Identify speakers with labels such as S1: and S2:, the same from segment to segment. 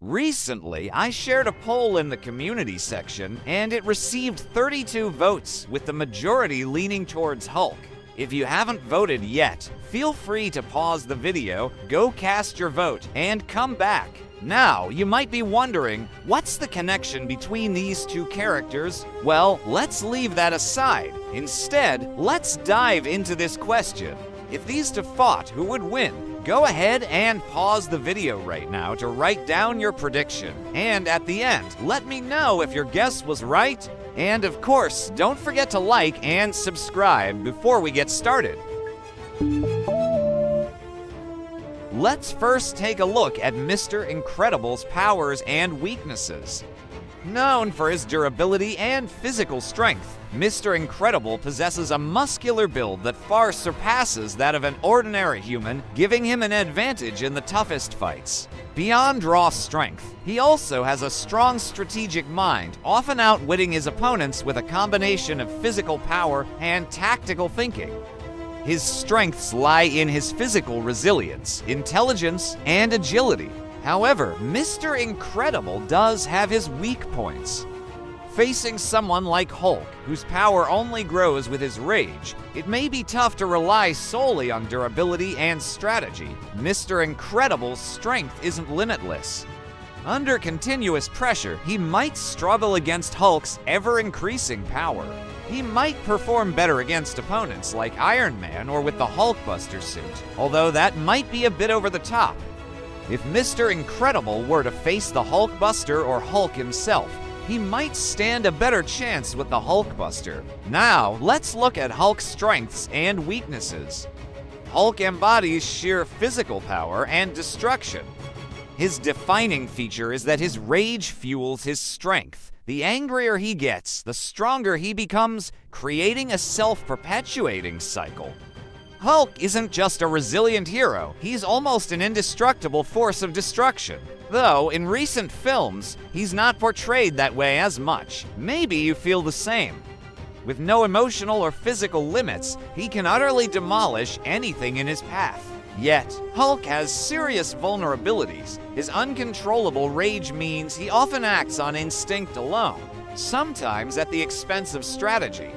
S1: Recently, I shared a poll in the community section, and it received 32 votes, with the majority leaning towards Hulk. If you haven't voted yet, feel free to pause the video, go cast your vote, and come back. Now, you might be wondering, what's the connection between these two characters? Well, let's leave that aside. Instead, let's dive into this question. If these two fought, who would win? Go ahead and pause the video right now to write down your prediction. And at the end, let me know if your guess was right. And of course, don't forget to like and subscribe before we get started. Let's first take a look at Mr. Incredible's powers and weaknesses. Known for his durability and physical strength, Mr. Incredible possesses a muscular build that far surpasses that of an ordinary human, giving him an advantage in the toughest fights. Beyond raw strength, he also has a strong strategic mind, often outwitting his opponents with a combination of physical power and tactical thinking. His strengths lie in his physical resilience, intelligence, and agility. However, Mr. Incredible does have his weak points. Facing someone like Hulk, whose power only grows with his rage, it may be tough to rely solely on durability and strategy. Mr. Incredible's strength isn't limitless. Under continuous pressure, he might struggle against Hulk's ever-increasing power. He might perform better against opponents like Iron Man or with the Hulkbuster suit, although that might be a bit over the top. If Mr. Incredible were to face the Hulkbuster or Hulk himself, he might stand a better chance with the Hulkbuster. Now, let's look at Hulk's strengths and weaknesses. Hulk embodies sheer physical power and destruction. His defining feature is that his rage fuels his strength. The angrier he gets, the stronger he becomes, creating a self-perpetuating cycle. Hulk isn't just a resilient hero, he's almost an indestructible force of destruction. Though, in recent films, he's not portrayed that way as much. Maybe you feel the same. With no emotional or physical limits, he can utterly demolish anything in his path. Yet, Hulk has serious vulnerabilities. His uncontrollable rage means he often acts on instinct alone, sometimes at the expense of strategy.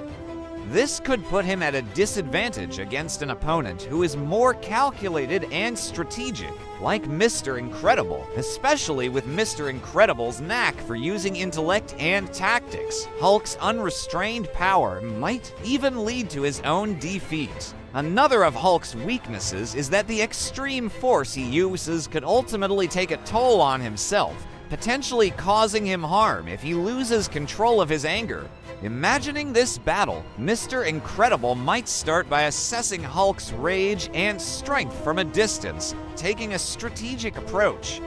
S1: This could put him at a disadvantage against an opponent who is more calculated and strategic, like Mr. Incredible, especially with Mr. Incredible's knack for using intellect and tactics. Hulk's unrestrained power might even lead to his own defeat. Another of Hulk's weaknesses is that the extreme force he uses could ultimately take a toll on himself, potentially causing him harm if he loses control of his anger. Imagining this battle, Mr. Incredible might start by assessing Hulk's rage and strength from a distance, taking a strategic approach.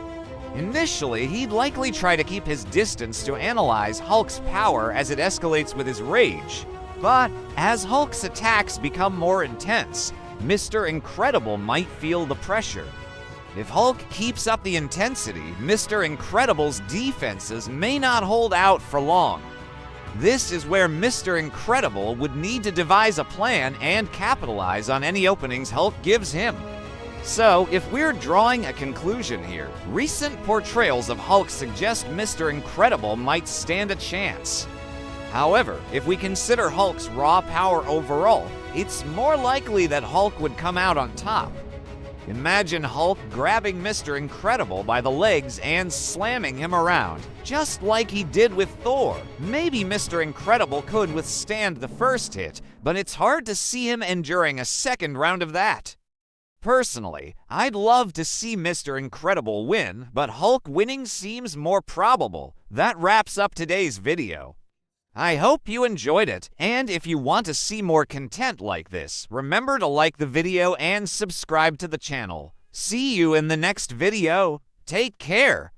S1: Initially, he'd likely try to keep his distance to analyze Hulk's power as it escalates with his rage. But as Hulk's attacks become more intense, Mr. Incredible might feel the pressure. If Hulk keeps up the intensity, Mr. Incredible's defenses may not hold out for long. This is where Mr. Incredible would need to devise a plan and capitalize on any openings Hulk gives him. So, if we're drawing a conclusion here, recent portrayals of Hulk suggest Mr. Incredible might stand a chance. However, if we consider Hulk's raw power overall, it's more likely that Hulk would come out on top. Imagine Hulk grabbing Mr. Incredible by the legs and slamming him around, just like he did with Thor. Maybe Mr. Incredible could withstand the first hit, but it's hard to see him enduring a second round of that. Personally, I'd love to see Mr. Incredible win, but Hulk winning seems more probable. That wraps up today's video. I hope you enjoyed it, and if you want to see more content like this, remember to like the video and subscribe to the channel. See you in the next video. Take care.